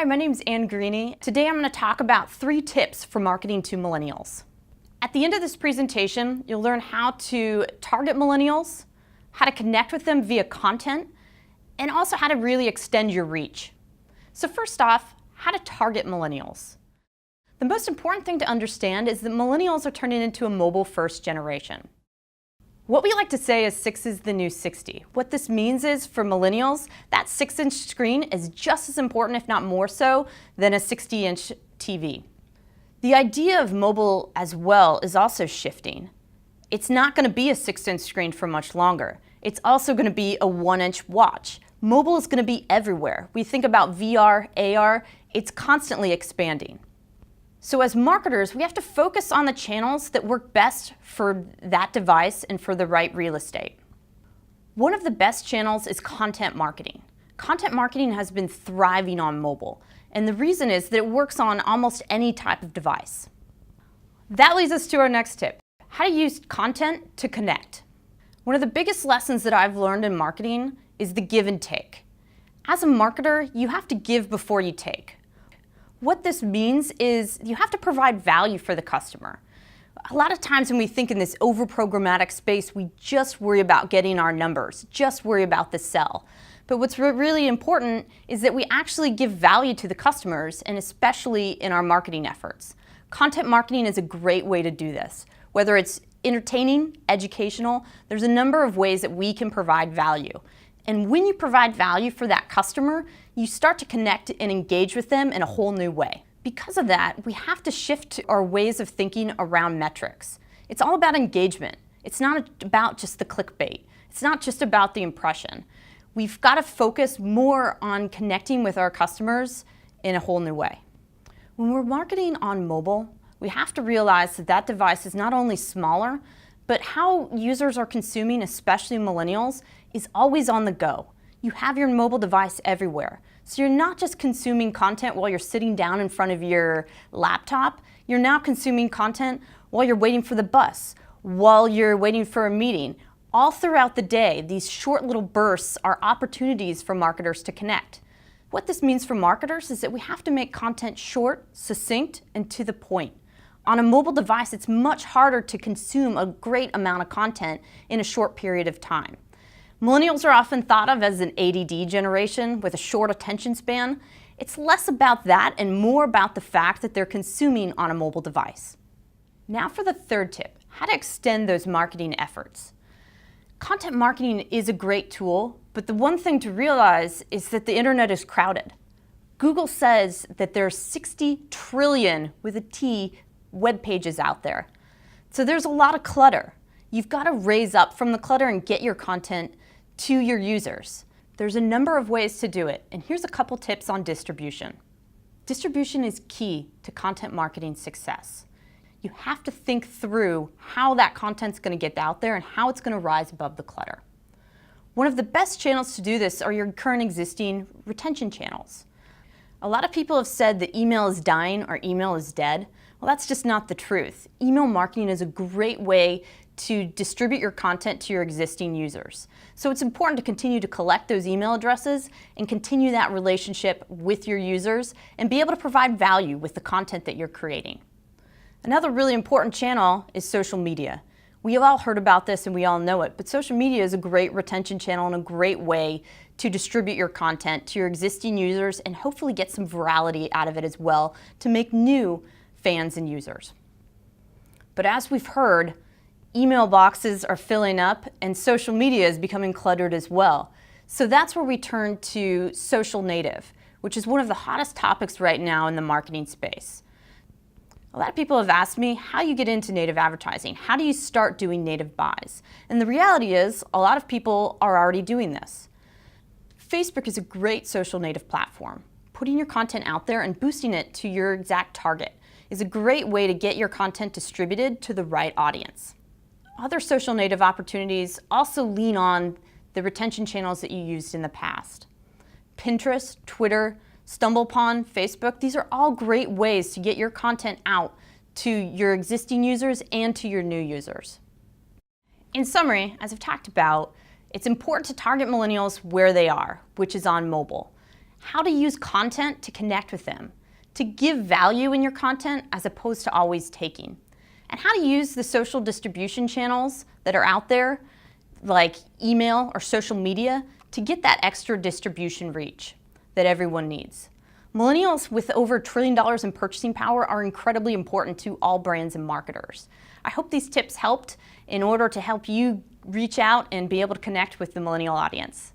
Hi, my name is Gherini. Today I'm going to talk about 3 tips for marketing to millennials. At the end of this presentation, you'll learn how to target millennials, how to connect with them via content, and also how to really extend your reach. So first off, how to target millennials. The most important thing to understand is that millennials are turning into a mobile-first generation. What we like to say is 6 is the new 60. What this means is, for millennials, that 6-inch screen is just as important, if not more so, than a 60-inch TV. The idea of mobile as well is also shifting. It's not going to be a 6-inch screen for much longer. It's also going to be a 1-inch watch. Mobile is going to be everywhere. We think about VR, AR, it's constantly expanding. So as marketers, we have to focus on the channels that work best for that device and for the right real estate. One of the best channels is content marketing. Content marketing has been thriving on mobile, and the reason is that it works on almost any type of device. That leads us to our next tip, how to use content to connect. One of the biggest lessons that I've learned in marketing is the give and take. As a marketer, you have to give before you take. What this means is you have to provide value for the customer. A lot of times when we think in this over-programmatic space, we just worry about getting our numbers, just worry about the sell. But what's really important is that we actually give value to the customers, and especially in our marketing efforts. Content marketing is a great way to do this. Whether it's entertaining, educational, there's a number of ways that we can provide value. And when you provide value for that customer, you start to connect and engage with them in a whole new way. Because of that, we have to shift our ways of thinking around metrics. It's all about engagement. It's not about just the clickbait. It's not just about the impression. We've got to focus more on connecting with our customers in a whole new way. When we're marketing on mobile, we have to realize that that device is not only smaller, but how users are consuming, especially millennials, is always on the go. You have your mobile device everywhere. So you're not just consuming content while you're sitting down in front of your laptop, you're now consuming content while you're waiting for the bus, while you're waiting for a meeting. All throughout the day, these short little bursts are opportunities for marketers to connect. What this means for marketers is that we have to make content short, succinct, and to the point. On a mobile device, it's much harder to consume a great amount of content in a short period of time. Millennials are often thought of as an ADD generation with a short attention span. It's less about that and more about the fact that they're consuming on a mobile device. Now for the third tip, how to extend those marketing efforts. Content marketing is a great tool, but the one thing to realize is that the internet is crowded. Google says that there's 60 trillion, with a T, web pages out there. So there's a lot of clutter. You've got to raise up from the clutter and get your content to your users. There's a number of ways to do it, and here's a couple tips on distribution. Distribution is key to content marketing success. You have to think through how that content's going to get out there and how it's going to rise above the clutter. One of the best channels to do this are your current existing retention channels. A lot of people have said that email is dying or email is dead. Well, that's just not the truth. Email marketing is a great way to distribute your content to your existing users. So it's important to continue to collect those email addresses and continue that relationship with your users and be able to provide value with the content that you're creating. Another really important channel is social media. We have all heard about this and we all know it, but social media is a great retention channel and a great way to distribute your content to your existing users and hopefully get some virality out of it as well to make new fans and users. But as we've heard, email boxes are filling up and social media is becoming cluttered as well. So that's where we turn to social native, which is one of the hottest topics right now in the marketing space. A lot of people have asked me, how do you get into native advertising? How do you start doing native buys? And the reality is, a lot of people are already doing this. Facebook is a great social native platform. Putting your content out there and boosting it to your exact target is a great way to get your content distributed to the right audience. Other social native opportunities also lean on the retention channels that you used in the past. Pinterest, Twitter, StumbleUpon, Facebook, these are all great ways to get your content out to your existing users and to your new users. In summary, as I've talked about, it's important to target millennials where they are, which is on mobile. how to use content to connect with them, to give value in your content as opposed to always taking, and how to use the social distribution channels that are out there, like email or social media, to get that extra distribution reach that everyone needs. Millennials with over $1 trillion in purchasing power are incredibly important to all brands and marketers. I hope these tips helped in order to help you reach out and be able to connect with the millennial audience.